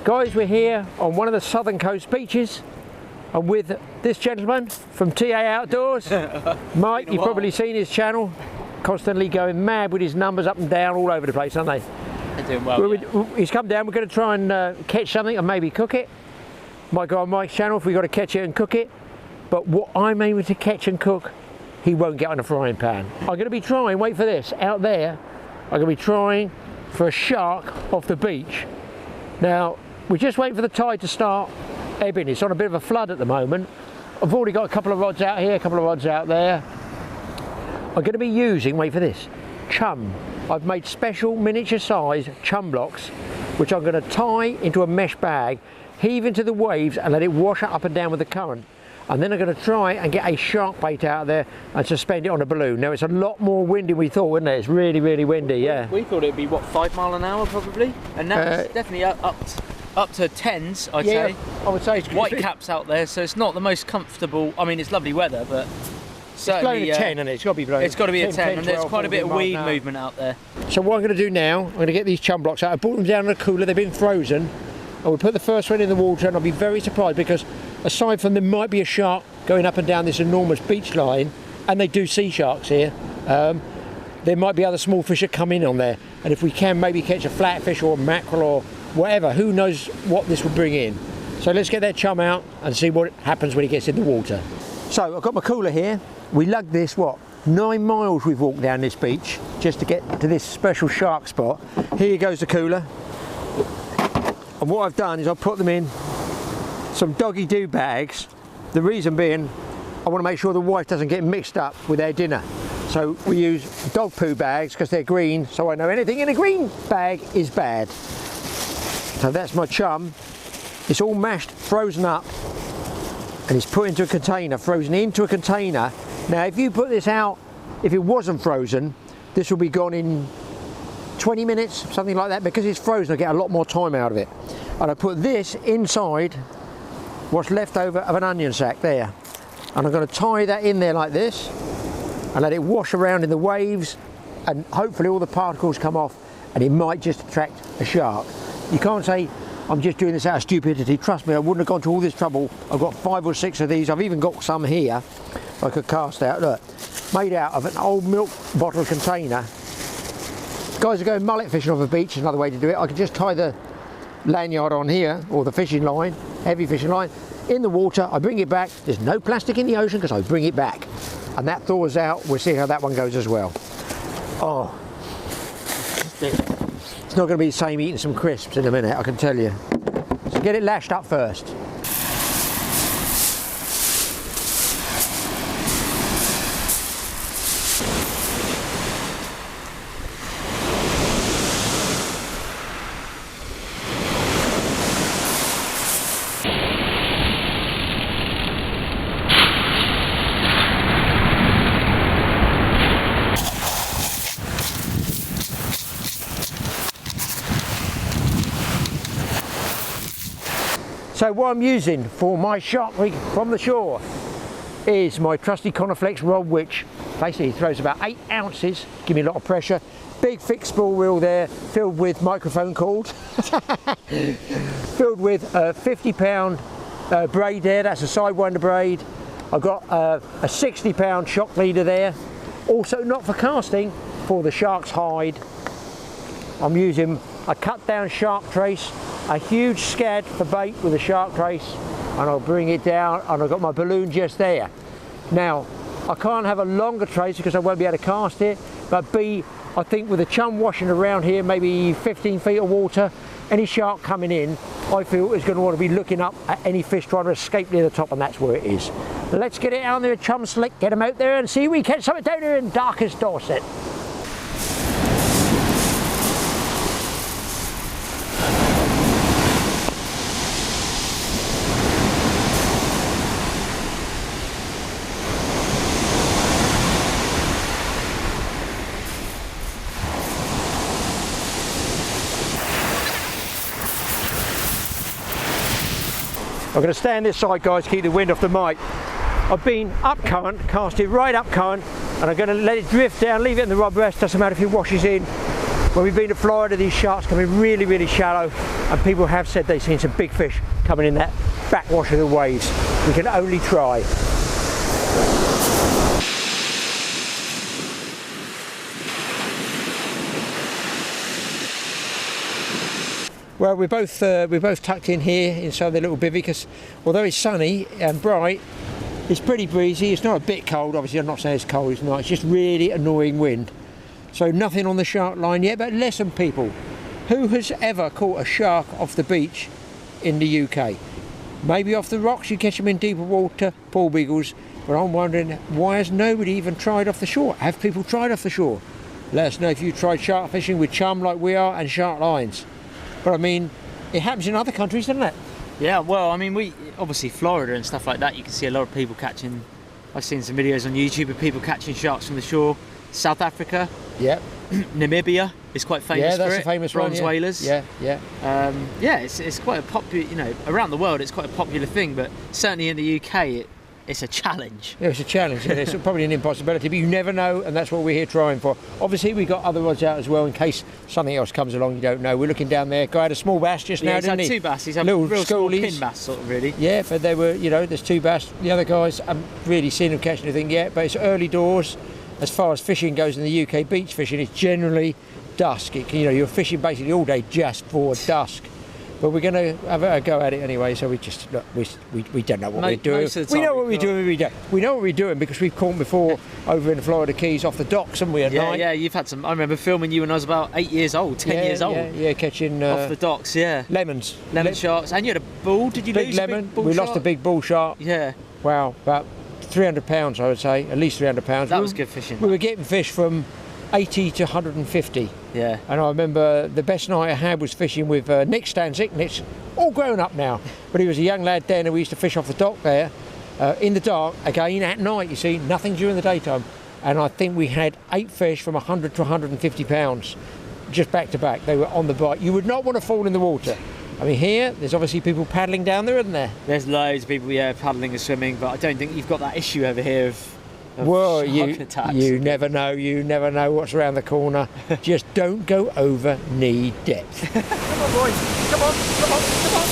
Guys, we're here on one of the southern coast beaches. I'm with this gentleman from TA Outdoors. Mike, you've probably seen his channel, constantly going mad with his numbers up and down all over the place, aren't they? They're doing well. He's come down, we're going to try and catch something and maybe cook it. Might go on Mike's channel if we've got to catch it and cook it. But what I'm aiming to catch and cook, he won't get on a frying pan. I'm going to be trying, wait for this, out there, I'm going to be trying for a shark off the beach. Now, we're just waiting for the tide to start ebbing. It's on a bit of a flood at the moment. I've already got a couple of rods out here, a couple of rods out there. I'm going to be using, wait for this, chum. I've made special miniature size chum blocks, which I'm going to tie into a mesh bag, heave into the waves and let it wash up and down with the current. And then I'm going to try and get a shark bait out there and suspend it on a balloon. Now, it's a lot more windy than we thought, isn't it? It's really, really windy, yeah. We thought it'd be, what, 5 miles an hour probably? And now it's definitely up to 10s, I'd say. I would say. White caps out there, so it's not the most comfortable. I mean, it's lovely weather, but certainly... It's blowing a 10, and it's got to be blowing. It's got to be 10, a 10, 10, and there's 12, quite a bit of 14 weed miles movement out there. So what I'm going to do now, I'm going to get these chum blocks out. I brought them down in a cooler, they've been frozen. I will put the first one in the water, and I'll be very surprised because aside from there might be a shark going up and down this enormous beach line, and they do see sharks here, there might be other small fish that come in on there, and if we can maybe catch a flatfish or a mackerel or whatever, who knows what this will bring in. So let's get that chum out and see what happens when it gets in the water. So I've got my cooler here. We lugged this, what, 9 miles we've walked down this beach just to get to this special shark spot. Here goes the cooler. And what I've done is I've put them in some doggy-doo bags. The reason being, I want to make sure the wife doesn't get mixed up with their dinner. So we use dog poo bags because they're green, so I know anything in a green bag is bad. So that's my chum. It's all mashed, frozen up, and it's put into a container, frozen into a container. Now, if you put this out, if it wasn't frozen, this will be gone in 20 minutes, something like that. Because it's frozen, I get a lot more time out of it. And I put this inside what's left over of an onion sack there. And I'm going to tie that in there like this and let it wash around in the waves, and hopefully all the particles come off, and it might just attract a shark. You can't say, I'm just doing this out of stupidity. Trust me, I wouldn't have gone to all this trouble. I've got 5 or 6 of these. I've even got some here I could cast out. Look, made out of an old milk bottle container. Guys are going mullet fishing off a beach, is another way to do it. I could just tie the lanyard on here, or the fishing line, heavy fishing line, in the water. I bring it back. There's no plastic in the ocean because I bring it back. And that thaws out. We'll see how that one goes as well. Oh, it's not going to be the same eating some crisps in a minute, I can tell you. So get it lashed up first. So what I'm using for my shark rig from the shore is my trusty Coniflex rod, which basically throws about 8 ounces, give me a lot of pressure. Big fixed spool reel there, filled with microphone cord, filled with a 50-pound braid there, that's a sidewinder braid. I've got a 60-pound shock leader there, also not for casting, for the shark's hide. I'm using a cut down shark trace, a huge scad for bait with a shark trace, and I'll bring it down, and I've got my balloon just there. Now, I can't have a longer trace because I won't be able to cast it, but B, I think with the chum washing around here, maybe 15 feet of water, any shark coming in, I feel is going to want to be looking up at any fish trying to escape near the top, and that's where it is. Let's get it out there, chum slick, get them out there and see if we catch something down here in darkest Dorset. I'm going to stand this side, guys, keep the wind off the mic. I've been up current, cast it right up current, and I'm going to let it drift down, leave it in the rod rest, doesn't matter if it washes in. When we've been to Florida, these sharks come in really, really shallow, and people have said they've seen some big fish coming in that backwash of the waves. We can only try. Well, we're both tucked in here inside the little bivvy, because although it's sunny and bright, it's pretty breezy. It's not a bit cold. Obviously, I'm not saying it's cold. It's not. It's just really annoying wind. So nothing on the shark line yet. But listen, people, who has ever caught a shark off the beach in the UK? Maybe off the rocks. You catch them in deeper water, pool beagles. But I'm wondering, why has nobody even tried off the shore? Have people tried off the shore? Let us know if you tried shark fishing with chum like we are and shark lines. But I mean, it happens in other countries, doesn't it? Yeah, well, I mean, we obviously Florida and stuff like that, you can see a lot of people catching. I've seen some videos on YouTube of people catching sharks from the shore. South Africa, Yep. Namibia is quite famous Yeah, that's for it. a famous one, Bronze yeah. whalers. Yeah, yeah. Yeah, it's quite a popular, you know, around the world it's quite a popular thing, but certainly in the UK it's a challenge. Yeah, it's a challenge. Yeah, it's probably an impossibility, but you never know, and that's what we're here trying for. Obviously, we've got other rods out as well in case something else comes along you don't know. We're looking down there. Guy had a small bass just now, He's didn't had he? two bass. He's had Little real small schoolies. pin bass, sort of, really. Yeah, but they were, you know, there's two bass. The other guys, I haven't really seen them catch anything yet, but it's early doors. As far as fishing goes in the UK, beach fishing, it's generally dusk. You're fishing basically all day just for dusk. But we're going to have a go at it anyway, so we just, look, we don't know what we're doing. Most of the We time know what we're doing, we know what we're doing because we've caught before over in the Florida Keys off the docks, haven't we, at night? Yeah, you've had some. I remember filming you when I was about 8 years old, 10 years old. Yeah, catching Off the docks, yeah. lemons. Lemon sharks. And you had a bull, did you Big lose lemon. a big bull We shark? lost a big bull shark. Yeah, Wow, about 300 pounds, I would say, at least 300 pounds. that was good fishing. We were getting fish from 80 to 150. Yeah. And I remember the best night I had was fishing with Nick Stanzik. Nick's all grown up now, but he was a young lad then, and we used to fish off the dock there in the dark, again at night, you see, nothing during the daytime. And I think we had 8 fish from 100 to 150 pounds, just back to back. They were on the bite. You would not want to fall in the water. I mean, here, there's obviously people paddling down there, isn't there? There's loads of people, yeah, paddling and swimming, but I don't think you've got that issue over here of Well, shark attacks. you never know what's around the corner. Just don't go over knee depth. Come on, boys. Come on, come on, come on.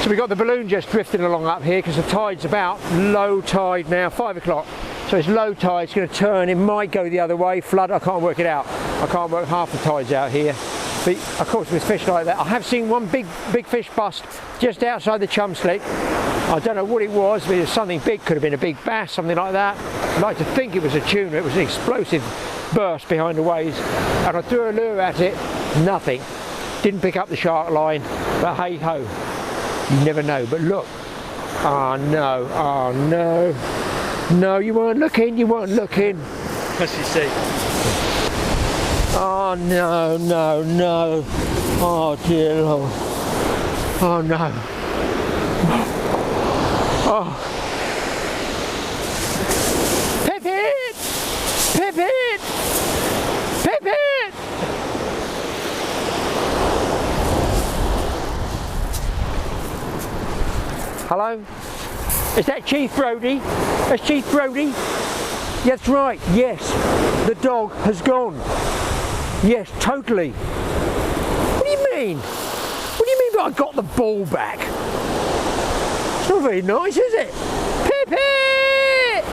So we've got the balloon just drifting along up here because the tide's about low tide now, 5 o'clock. So it's low tide, it's going to turn, it might go the other way, flood, I can't work it out. I can't work half the tides out here. But of course with fish like that, I have seen one big fish bust just outside the chum slick. I don't know what it was, but it was something big, could have been a big bass, something like that. I'd like to think it was a tuna, it was an explosive burst behind the waves. And I threw a lure at it, nothing. Didn't pick up the shark line, but hey ho. You never know, but look. Oh no. No, you weren't looking, As you see. Oh no. Oh dear Lord. Oh no. Oh. Pip it! Hello? Is that Chief Brody? That's Chief Brody? That's right, yes. The dog has gone. Yes, totally. What do you mean? What do you mean that I got the ball back? It's not very nice, is it? Pip it!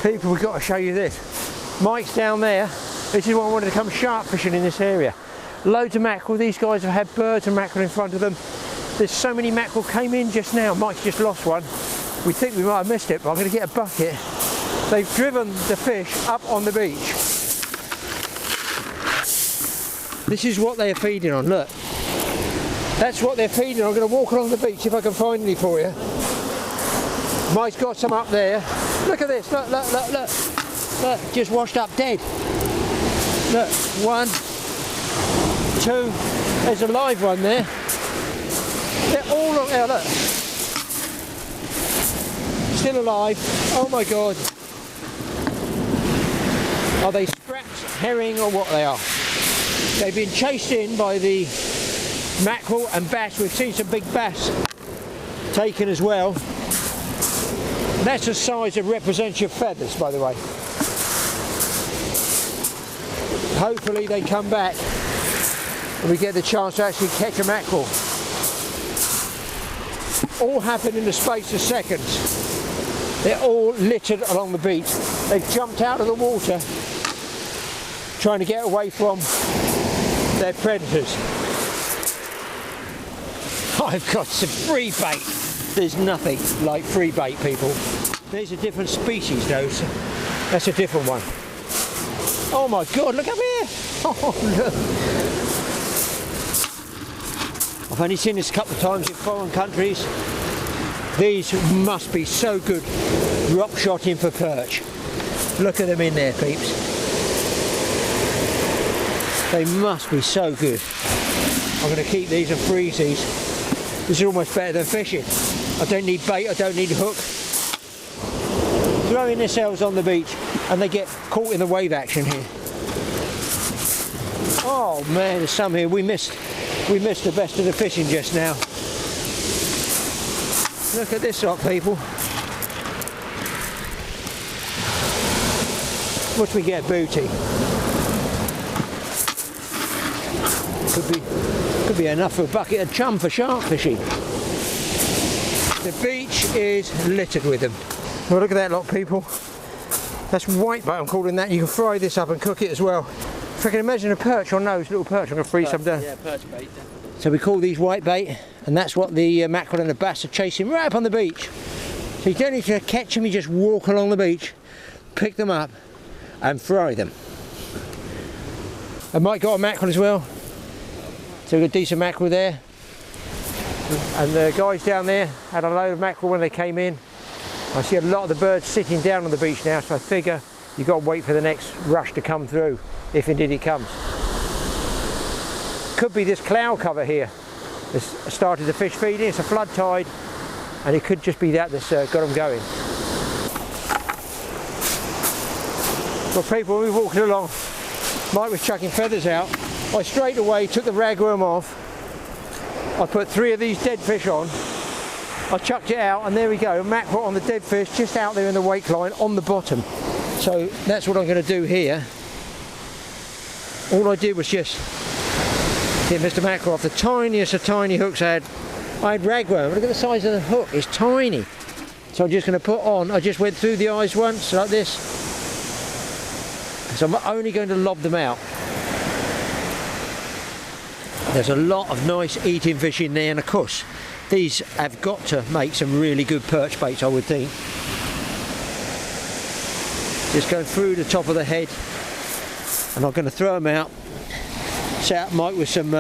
People, we've got to show you this. Mike's down there. This is why I wanted to come shark fishing in this area. Loads of mackerel. These guys have had birds and mackerel in front of them. There's so many mackerel came in just now. Mike's just lost one. We think we might have missed it, but I'm going to get a bucket. They've driven the fish up on the beach. This is what they are feeding on, look. That's what they're feeding on. I'm going to walk along the beach if I can find any for you. Mike's got some up there. Look at this, look, look, look, look. Look, just washed up dead. Look, 1, 2, there's a live one there. They're all on there, look. Still alive. Oh my God. Are they scraps, herring, or what they are? They've been chased in by the mackerel and bass. We've seen some big bass taken as well. That's the size that represents your feathers, by the way. Hopefully they come back and we get the chance to actually catch a mackerel. All happened in the space of seconds. They're all littered along the beach. They've jumped out of the water trying to get away from their predators. I've got some free bait. There's nothing like free bait, people. There's a different species though. So that's a different one. Oh my God, look up here. Oh, look. I've only seen this a couple of times in foreign countries. These must be so good drop shotting for perch. Look at them in there, peeps. They must be so good. I'm going to keep these and freeze these. This is almost better than fishing. I don't need bait, I don't need hook. Throwing themselves on the beach and they get caught in the wave action here. Oh man, there's some here. We missed the best of the fishing just now. Look at this lot, people. What we get, booty? Could be enough for a bucket of chum for shark fishing. The beach is littered with them. Well, look at that lot, people. That's whitebait, I'm calling that. You can fry this up and cook it as well. If I can imagine a perch on those, little perch, I'm going to freeze some down. Yeah, perch bait. So we call these whitebait, and that's what the mackerel and the bass are chasing right up on the beach. So you don't need to catch them, you just walk along the beach, pick them up, and fry them. I might got a mackerel as well. So we've got decent mackerel there. And the guys down there had a load of mackerel when they came in. I see a lot of the birds sitting down on the beach now, so I figure you've got to wait for the next rush to come through, if indeed it comes. Could be this cloud cover here that's started the fish feeding. It's a flood tide, and it could just be that that's got them going. Well, people, we were walking along. Mike was chucking feathers out. I straight away took the ragworm off. I put 3 of these dead fish on. I chucked it out, and there we go, a mackerel on the dead fish just out there in the wake line on the bottom. So that's what I'm going to do here. All I did was just get Mr. Mackerel off the tiniest of tiny hooks I had. I had ragworm. Look at the size of the hook, it's tiny. So I'm just going to put on, I just went through the eyes once like this. So I'm only going to lob them out. There's a lot of nice eating fish in there, and of course these have got to make some really good perch baits, I would think. Just going through the top of the head, and I'm going to throw them out. Set up Mike with some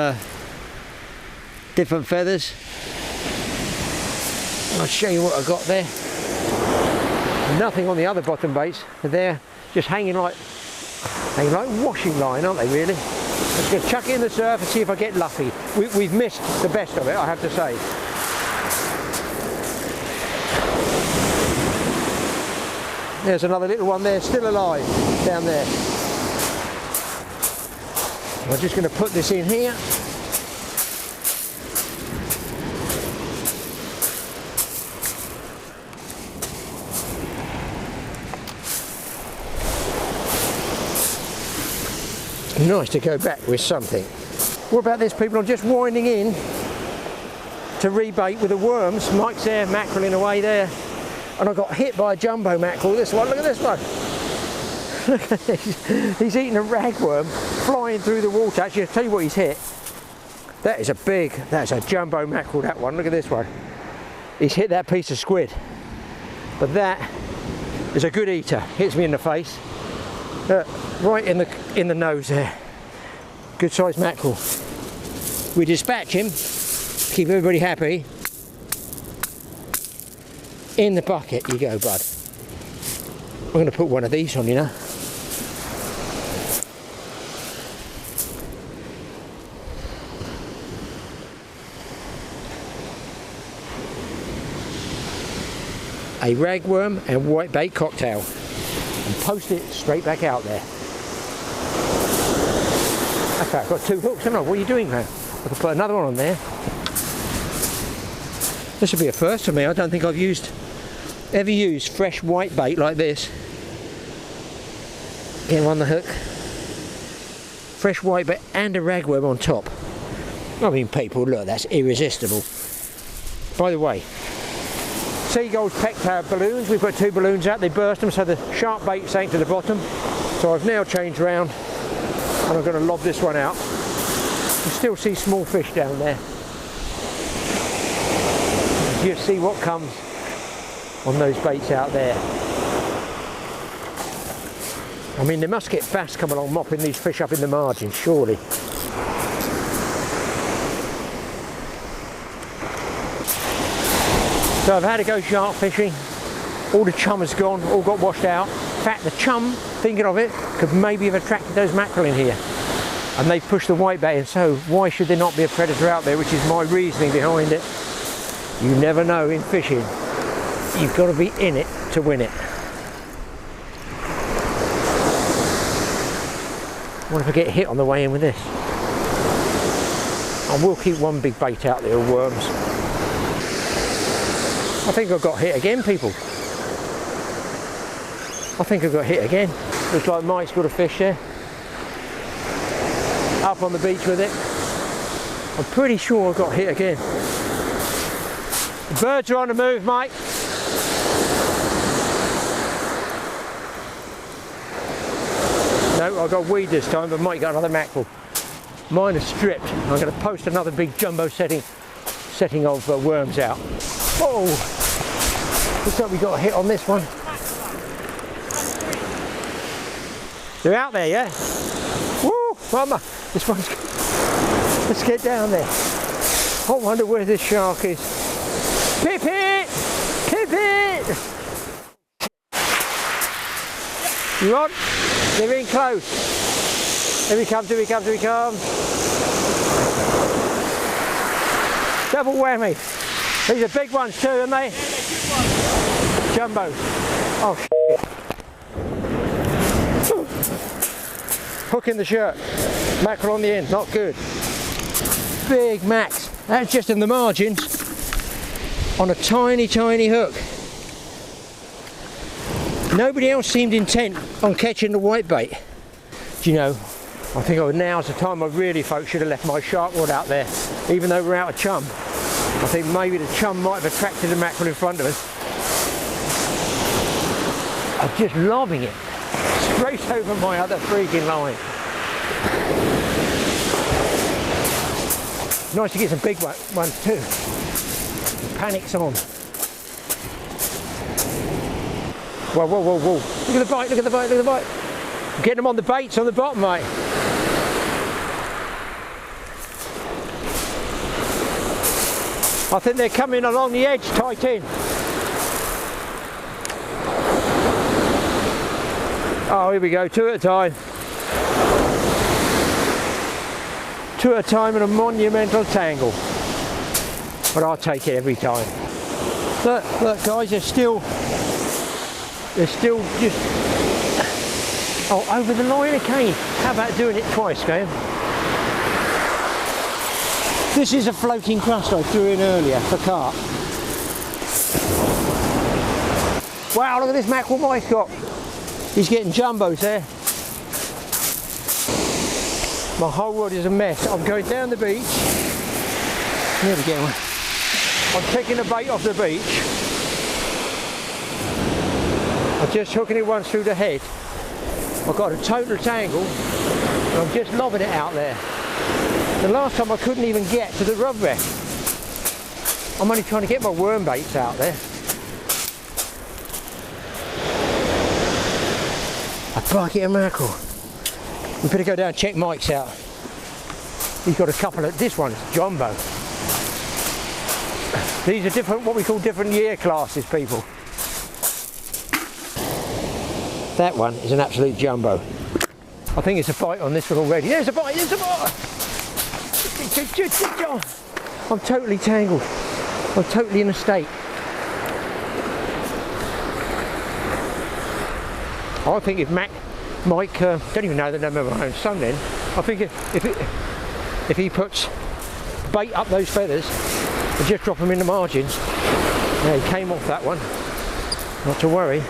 different feathers. I'll show you what I've got there. Nothing on the other bottom baits, but they're just hanging like washing line, aren't they, really? Let's just chuck it in the surf and see if I get lucky. We've missed the best of it, I have to say. There's another little one there, still alive, down there. I'm just going to put this in here. Nice to go back with something. What about this, people? I'm just winding in to rebait with the worms. Mike's there, mackerelling away there. And I got hit by a jumbo mackerel. This one, look at this one. Look at this. He's eating a ragworm flying through the water. Actually, I'll tell you what he's hit. That's a jumbo mackerel, that one. Look at this one. He's hit that piece of squid. But that is a good eater. Hits me in the face. Right in the nose there. Good sized mackerel. We dispatch him, keep everybody happy. In the bucket you go, bud. I'm going to put one of these on, you know. A ragworm and whitebait cocktail, and post it straight back out there. Okay, I've got 2 hooks, haven't I? What are you doing now? I can put another one on there. This will be a first for me. I don't think I've ever used fresh whitebait like this. Get him on the hook. Fresh whitebait and a ragworm on top. I mean, people, look, that's irresistible. By the way, seagulls pecked our balloons. We put 2 balloons out, they burst them, so the sharp bait sank to the bottom. So I've now changed round and I'm going to lob this one out. You still see small fish down there. You see what comes on those baits out there. I mean, they must get bass come along mopping these fish up in the margin, surely. So I've had to go shark fishing. All the chum has gone, all got washed out. In fact, the chum, thinking of it, could maybe have attracted those mackerel in here. And they've pushed the whitebait in, so why should there not be a predator out there, which is my reasoning behind it. You never know in fishing. You've got to be in it to win it. What if I get hit on the way in with this? I will keep one big bait out there of worms. I think I've got hit again, people. I think I've got hit again. Looks like Mike's got a fish there. Up on the beach with it. I'm pretty sure I got hit again. The birds are on the move, Mike. No, I got weed this time, but Mike got another mackerel. Mine is stripped. I'm going to post another big jumbo setting of worms out. Oh, looks like we got a hit on this one. They're out there, yeah? Woo! Mama, this one's. Let's get down there. I wonder where this shark is. Pip it! Pip it! You on? They're in close. Here he comes, here he comes, here he comes. Double whammy. These are big ones too, aren't they? Jumbos. Oh, shit. Hook in the shirt. Mackerel on the end, not good. Big max. That's just in the margins on a tiny, tiny hook. Nobody else seemed intent on catching the whitebait. Do you know, I think now's the time I really, folks, should have left my shark rod out there, even though we're out of chum. I think maybe the chum might have attracted the mackerel in front of us. I'm just lobbing it straight over my other freaking line. Nice to get some big ones too. The panic's on. Whoa, whoa, whoa, whoa. Look at the bite, look at the bite, look at the bite. I'm getting them on the baits on the bottom, mate. I think they're coming along the edge, tight in. Oh, here we go, 2 at a time. 2 at a time in a monumental tangle. But I'll take it every time. Look guys, they're still just, oh, over the line again. How about doing it twice, Graham? This is a floating crust I threw in earlier for carp. Wow, look at this mackerel Mike's got. He's getting jumbos there. My whole rod is a mess. I'm going down the beach. There we go. I'm taking the bait off the beach. I'm just hooking it once through the head. I've got a total tangle and I'm just lobbing it out there. The last time I couldn't even get to the rod rest. I'm only trying to get my worm baits out there. A bucket of mackerel. We better go down and check Mike's out. He's got a couple of, this one's jumbo. These are different, what we call different year classes, people. That one is an absolute jumbo. I think it's a bite on this one already. There's a bite, there's a bite! I'm totally tangled. I'm totally in a state. I think if Mike, don't even know the name of my own son then, I think if he puts bait up those feathers and just drop them in the margins, yeah, he came off that one, not to worry.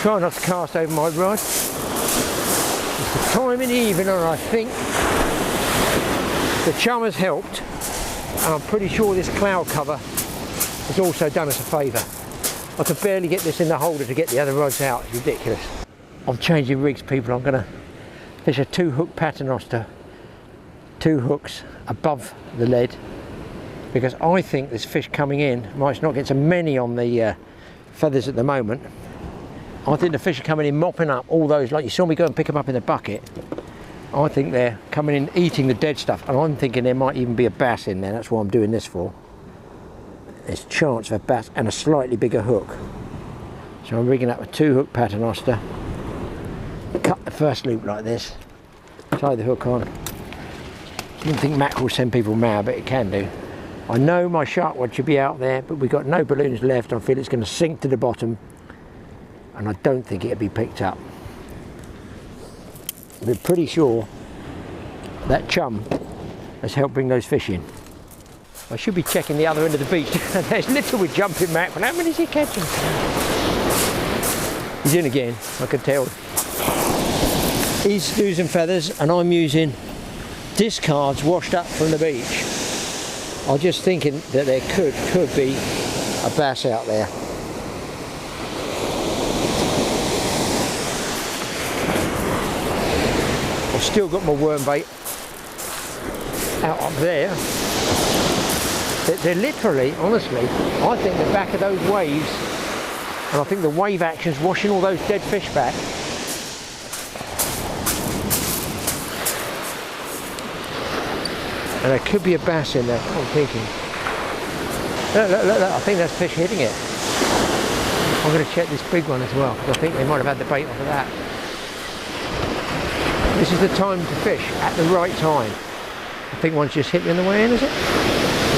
Try not to cast over my rod. It's the time in the evening and I think the chum has helped, and I'm pretty sure this cloud cover has also done us a favour. I can barely get this in the holder to get the other rods out, it's ridiculous. I'm changing rigs, people. I'm going to fish a 2-hook paternoster, 2 hooks above the lead, because I think this fish coming in might not get so many on the feathers at the moment. I think the fish are coming in mopping up all those, like you saw me go and pick them up in the bucket. I think they're coming in eating the dead stuff, and I'm thinking there might even be a bass in there. That's what I'm doing this for. There's a chance of a bass and a slightly bigger hook. So I'm rigging up a 2-hook paternoster. Cut the first loop like this. Tie the hook on. I don't think mackerel will send people mad, but it can do. I know my shark rod should be out there, but we've got no balloons left. I feel it's going to sink to the bottom, and I don't think it'll be picked up. We're pretty sure that chum has helped bring those fish in. I should be checking the other end of the beach. There's little with jumping mackerel. How many is he catching? He's in again, I can tell. He's using feathers and I'm using discards washed up from the beach. I'm just thinking that there could be a bass out there. I've still got my worm bait out up there. They're literally, honestly, I think the back of those waves, and I think the wave action's washing all those dead fish back. And there could be a bass in there, I'm thinking. Look, I think that's fish hitting it. I'm going to check this big one as well, because I think they might have had the bait off of that. This is the time to fish, at the right time. I think one's just hit me on the way in, is it?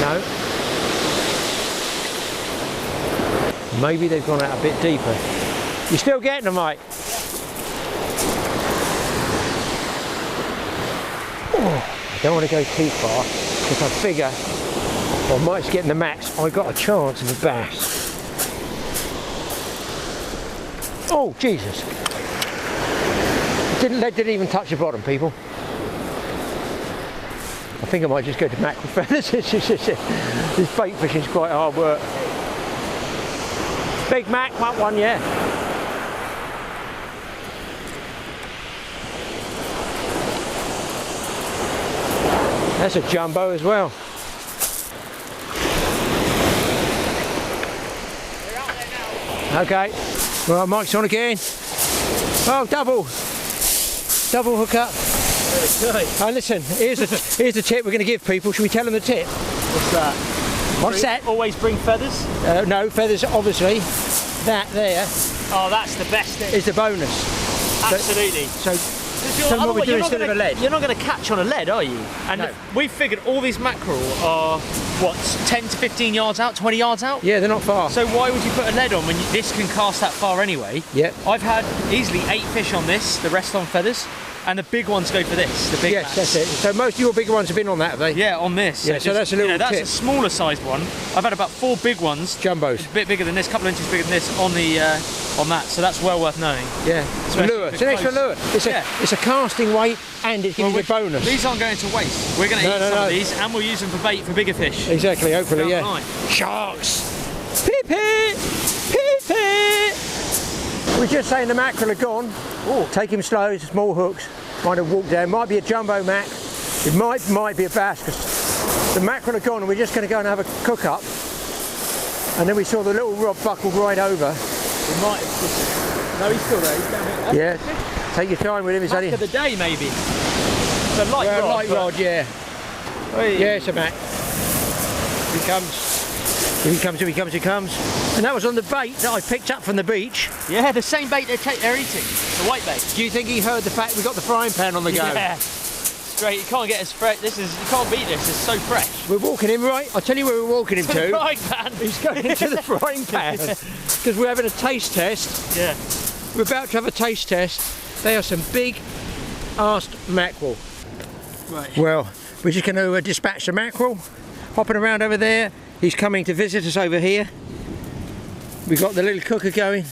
No. Maybe they've gone out a bit deeper. You still getting them, mate? Oh, I don't want to go too far, because I figure, well, Mike's getting the max, I got a chance of a bass. Oh, Jesus. Lead didn't even touch the bottom, people. I think I might just go to mackerel feathers. This bait fishing is quite hard work. Big Mac, that one, yeah. That's a jumbo as well. They're out there now. Okay. Well, Mike's on again. Oh, double hook up. Oh, listen, here's the tip we're going to give people. Should we tell them the tip? What's that? What's that? Always bring feathers? No, feathers, obviously. That there. Oh, that's the best thing. Is the bonus. Absolutely. So tell them what we do instead of a lead. You're not going to catch on a lead, are you? And no. We've figured all these mackerel are, what, 10 to 15 yards out, 20 yards out? Yeah, they're not far. So why would you put a lead on when this can cast that far anyway? Yeah. I've had easily 8 fish on this, the rest on feathers, And the big ones go for this, the big Yes, mats. that's it. So most of your bigger ones have been on that, have they? Yeah, on this. Yeah, so that's a little that's tip. a smaller sized one. I've had about 4 big ones. Jumbos. A bit bigger than this, a couple of inches bigger than this on the on that. So that's well worth knowing. Yeah, it's a lure. It's an extra lure. It's a casting weight and it gives you a bonus. These aren't going to waste. We're going to eat some of these and we'll use them for bait for bigger fish. Exactly, hopefully, yeah. Fine. Sharks! Pee-pee! Pee-pee! We're just saying the mackerel are gone. Oh. Take him slow, it's small hooks. Might have walked down. Might be a jumbo mac. It might be a bass because the mackerel are gone and we're just going to go and have a cook up. And then we saw the little rod buckled right over. We might have just... No, he's still there. He's down here. Yeah. Take your time with him. It's only of the day, maybe. It's a light rod. Light rod, yeah. Hey. Yeah, it's a mac. Here he comes. Here he comes, here he comes, here he comes. And that was on the bait that I picked up from the beach. Yeah, the same bait they're eating, the white bait. Do you think he heard the fact we got the frying pan on the go? Yeah, straight. You can't get as fresh. You can't beat this. It's so fresh. We're walking him right. I'll tell you where we're walking him to. The frying pan. He's going into the frying pan because we're having a taste test. Yeah. We're about to have a taste test. They are some big arsed mackerel. Right. Well, we're just going to dispatch the mackerel. Hopping around over there. He's coming to visit us over here. We've got the little cooker going.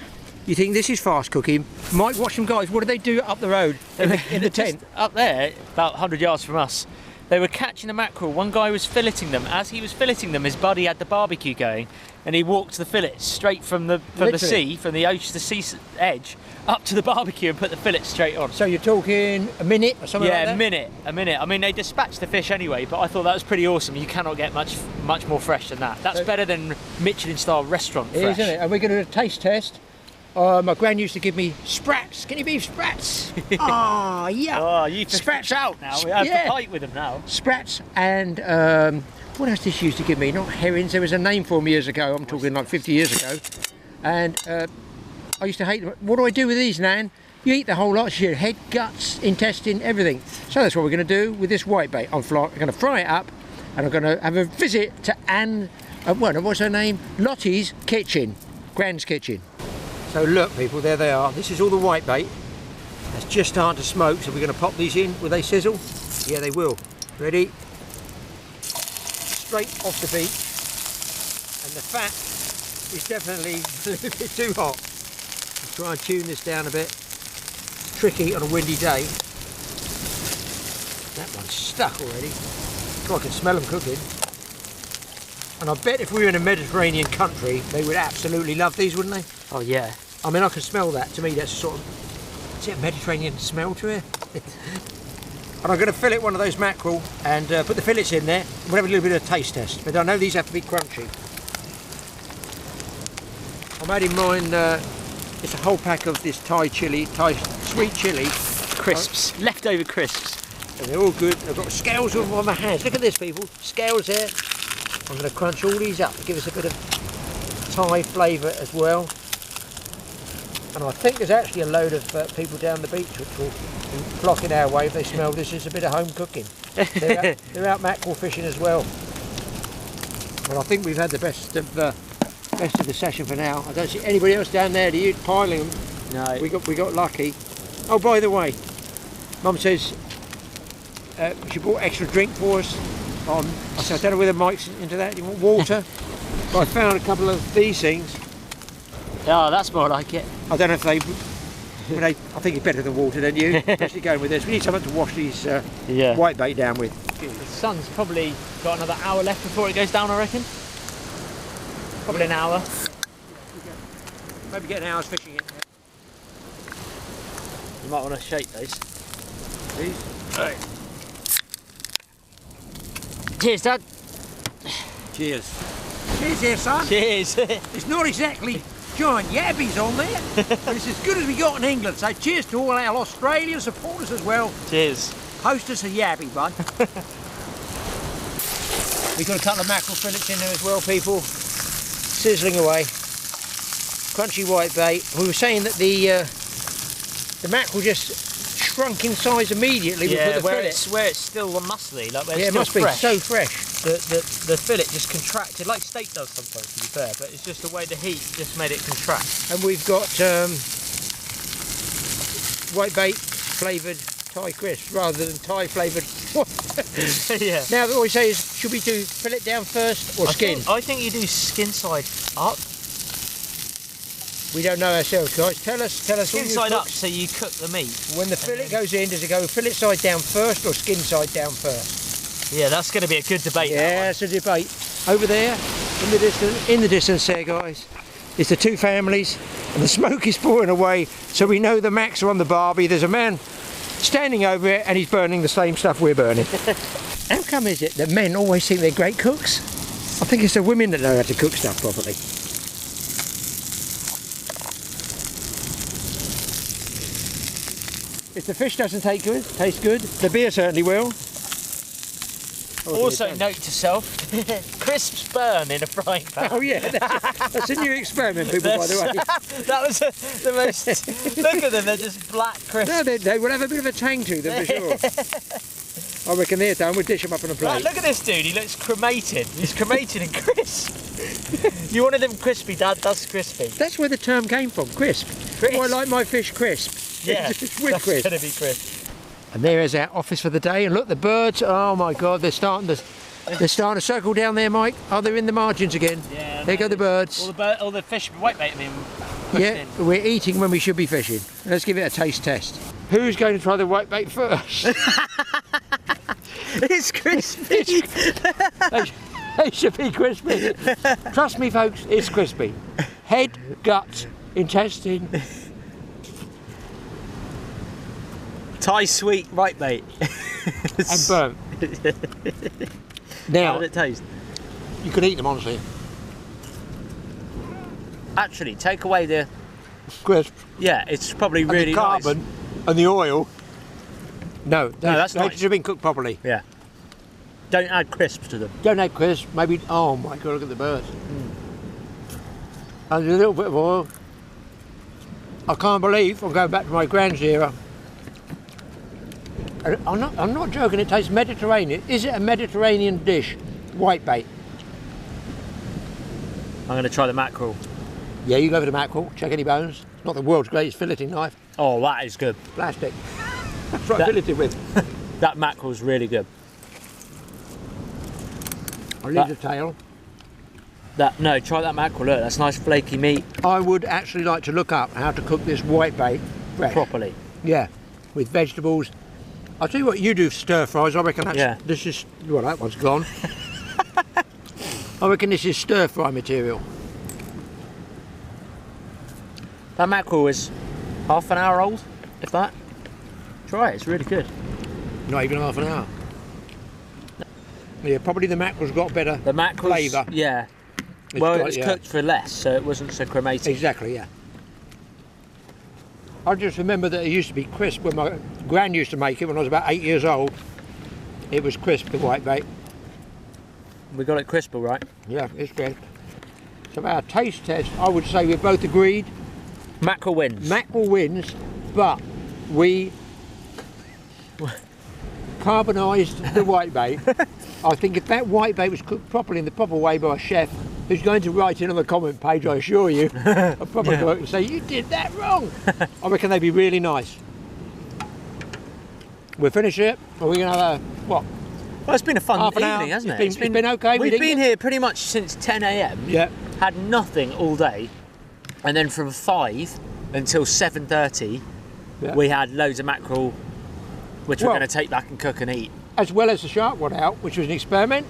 You think this is fast cooking? Might watch them guys. What do they do up the road in the tent? Up there, about 100 yards from us, they were catching the mackerel. One guy was filleting them. As he was filleting them, his buddy had the barbecue going, and he walked the fillets straight from the sea, from the ocean, the sea edge, up to the barbecue and put the fillets straight on. So you're talking a minute or something like that? Yeah, a minute. I mean, they dispatched the fish anyway, but I thought that was pretty awesome. You cannot get much more fresh than that. That's better than Michelin-style restaurant fresh. It is, isn't it? And we're going to do a taste test. My gran used to give me sprats, skinny beef sprats. Oh, yeah. Oh, you sprats out now. We have to fight with them now. Sprats and what else did she used to give me? Not herrings. There was a name for them years ago. I'm talking like 50 years ago. And I used to hate them. What do I do with these, Nan? You eat the whole lot. She had head, guts, intestine, everything. So that's what we're going to do with this whitebait. I'm going to fry it up, and I'm going to have a visit to Anne. What's her name? Lottie's kitchen, Gran's kitchen. So look, people, there they are. This is all the whitebait. That's just starting to smoke. So we're going to pop these in. Will they sizzle? Yeah, they will. Ready? Straight off the beach, and the fat is definitely a little bit too hot. Let's try and tune this down a bit. It's tricky on a windy day. That one's stuck already. God, I can smell them cooking. And I bet if we were in a Mediterranean country, they would absolutely love these, wouldn't they? Oh yeah. I mean, I can smell that. To me, that's sort of, is it a Mediterranean smell to it? And I'm going to fillet one of those mackerel and put the fillets in there. We'll have a little bit of a taste test. But I know these have to be crunchy. I'm adding mine, it's a whole pack of this Thai sweet chilli. Crisps, leftover crisps. And they're all good. I've got scales all on my hands. Look at this, people. Scales there. I'm going to crunch all these up to give us a bit of Thai flavour as well. And I think there's actually a load of people down the beach which will be flocking our way if they smell this is a bit of home cooking. They're out mackerel fishing as well. Well, I think we've had the best of the session for now. I don't see anybody else down there. Do you piling them? No. We got lucky. Oh, by the way, Mum says she bought extra drink for us. I said I don't know whether Mike's into that. You want water? But I found a couple of these things. Oh, that's more like it. I don't know if I think it's better than water than you. Especially going with this. We need something to wash these whitebait down with. The sun's probably got another hour left before it goes down, I reckon. Probably an hour. Maybe get an hour's fishing in. You might want to shake those. These? Right. Cheers, Dad. Cheers. Cheers here, son. Cheers. It's not exactly giant yabbies on there, but it's as good as we got in England. So cheers to all our Australian supporters as well. Cheers. Post us a yabby, bud. We've got a couple of mackerel fillets in there as well, people. Sizzling away. Crunchy whitebait. We were saying that the mackerel just shrunk in size immediately. Yeah, we put the where it's still muscly, like where it's it still must fresh. be so fresh. The fillet just contracted, like steak does sometimes, to be fair, but it's just the way the heat just made it contract. And we've got whitebait flavoured Thai crisps rather than Thai flavoured. Yeah. Now, what we say is, should we do fillet down first or skin? I think you do skin side up. We don't know ourselves, guys. Tell us Skin all you side up, cooks. so you cook the meat. When the fillet goes in, does it go fillet side down first or skin side down first? Yeah, that's going to be a good debate. Yeah, it's a debate. Over there, in the distance there, guys, is the two families, and the smoke is pouring away, so we know the Macs are on the barbie. There's a man standing over it, and he's burning the same stuff we're burning. How come is it that men always think they're great cooks? I think it's the women that know how to cook stuff properly. If the fish doesn't taste good, the beer certainly will. Also, note to self, crisps burn in a frying pan. Oh yeah, that's a new experiment, people, by the way. That was the most... Look at them, they're just black crisps. No, they will have a bit of a tang to them for sure. I reckon they're done, we'll dish them up on a plate. Right, look at this dude, he looks cremated. He's cremated in crisp. You wanted them crispy, Dad, that's crispy. That's where the term came from, crisp. Crisp. Oh, I like my fish crisp. Yeah, It's with that's crisp. going to be crisp. And there is our office for the day, and look, the birds, oh my God, they're starting to circle down there, Mike. Oh, they're in the margins again. Yeah, there go the birds. All the fish whitebait have been pushed Yeah, in. we're eating when we should be fishing. Let's give it a taste test. Who's going to try the whitebait first? It's crispy. They should be crispy. Trust me, folks, it's crispy. Head, guts, intestine. Thai sweet whitebait. And burnt. How Now, did it taste? you could eat them, honestly. Actually, take away the... Crisp. Yeah, it's probably And really the carbon and the oil. No, that's they nice. should have been cooked properly. nice. Yeah. Don't add crisps to them. Don't add crisp, maybe, oh my God, look at the birds. And a little bit of oil. I can't believe, I'm going back to my grand's era. And I'm not joking, it tastes Mediterranean. Is it a Mediterranean dish? Whitebait. I'm going to try the mackerel. Yeah, you go for the mackerel, check any bones. It's not the world's greatest filleting knife. Oh, that is good. Plastic. That's what I fillet it with. That mackerel's really good. I'll leave the tail. No, try that mackerel. Look, that's nice flaky meat. I would actually like to look up how to cook this whitebait fresh. Properly. Yeah, with vegetables. I'll tell you what, you do stir fries. I reckon that's, Yeah. this is, well, that one's gone. I reckon this is stir fry material. That mackerel is half an hour old, if that. Try it, it's really good. Not even half an hour. Yeah, probably the mackerel's got better The mackerel flavour. Yeah. It's Well, got- it was yeah. cooked for less, so it wasn't so cremated. Exactly, yeah. I just remember that it used to be crisp when my gran used to make it when I was about 8 years old. It was crisp, the whitebait. We got it crisp, all right. Yeah, it's good. So our taste test, I would say we both agreed Mackerel wins. mackerel wins, but we carbonised the whitebait. I think if that whitebait was cooked properly in the proper way by a chef, who's going to write in on the comment page, I assure you, a proper cook, and say, you did that wrong. I reckon they'd be really nice. We'll finish it, or we're going to have a, what? Well, it's been a fun Half an evening, hour. hasn't it? It's been okay. We've been here pretty much since 10 a.m. Yeah. Had nothing all day, and then from 5 until 7:30, Yeah. we had loads of mackerel, which we're Well- going to take back and cook and eat. As well as the shark one out, which was an experiment.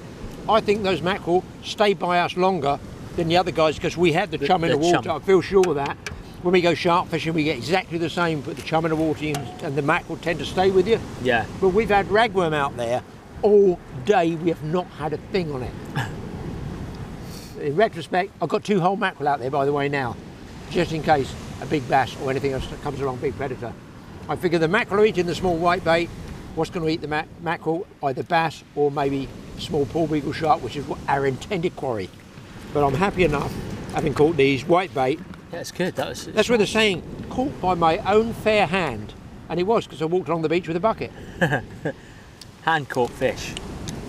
I think those mackerel stayed by us longer than the other guys because we had the chum in the water. chum. I feel sure of that. When we go shark fishing, we get exactly the same. Put the chum in the water and the mackerel tend to stay with you. Yeah. But we've had ragworm out there all day. We have not had a thing on it. In retrospect, I've got 2 whole mackerel out there, by the way, now, just in case a big bass or anything else that comes along, big predator. I figure the mackerel are eating the small whitebait. What's going to eat the mackerel? Either bass or maybe small pool beagle shark, which is our intended quarry. But I'm happy enough having caught these whitebait. Yeah, it's good. That's where they're saying, caught by my own fair hand. And it was, because I walked along the beach with a bucket. hand caught fish.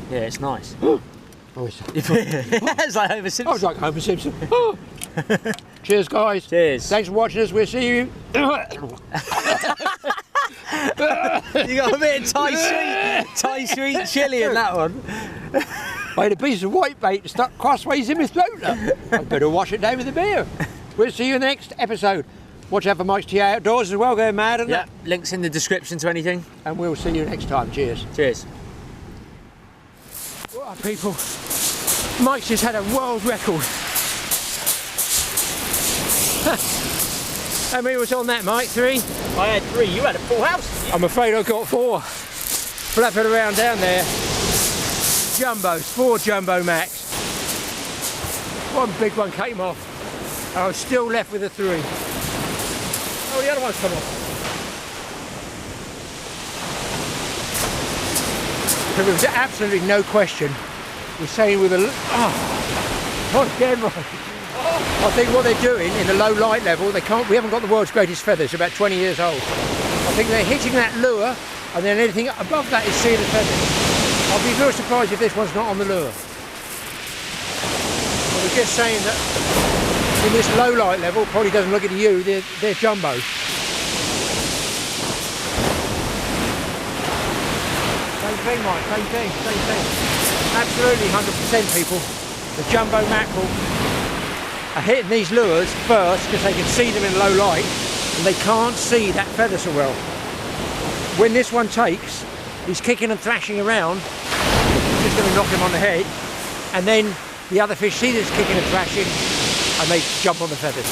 Yeah, it's nice. Oh, it's, It's like Homer I was Simpson. like Homer Simpson. Oh. Cheers, guys. Cheers. Thanks for watching us. We'll see you. You got a bit of Thai sweet chili in that one. I had a piece of white bait stuck crossways in my floater. I better wash it down with a beer. We'll see you in the next episode. Watch out for Mike's TA Outdoors as well, going mad and that. Links in the description to anything. And we'll see you next time. Cheers. Cheers. Right, people, Mike's just had a world record. How many was on that, Mike? 3? I had 3, you had a full house. I'm afraid I got 4. Flapping around down there. Jumbos, 4 jumbo max. One big one came off. And I was still left with a 3. Oh, the other one's come off. So there was absolutely no question. We're saying with a... Oh, again, Mike. I think what they're doing in the low light level, we haven't got the world's greatest feathers, about 20 years old. I think they're hitting that lure, and then anything above that is seeing the feathers. I'll be real surprised if this one's not on the lure. But we're just saying that in this low light level, probably doesn't look at you, they're jumbo. Same thing, Mike, same thing. Absolutely 100% people. The jumbo mackerel are hitting these lures first because they can see them in low light and they can't see that feather so well. When this one takes, he's kicking and thrashing around, just going to knock him on the head, and then the other fish see this kicking and thrashing and they jump on the feathers.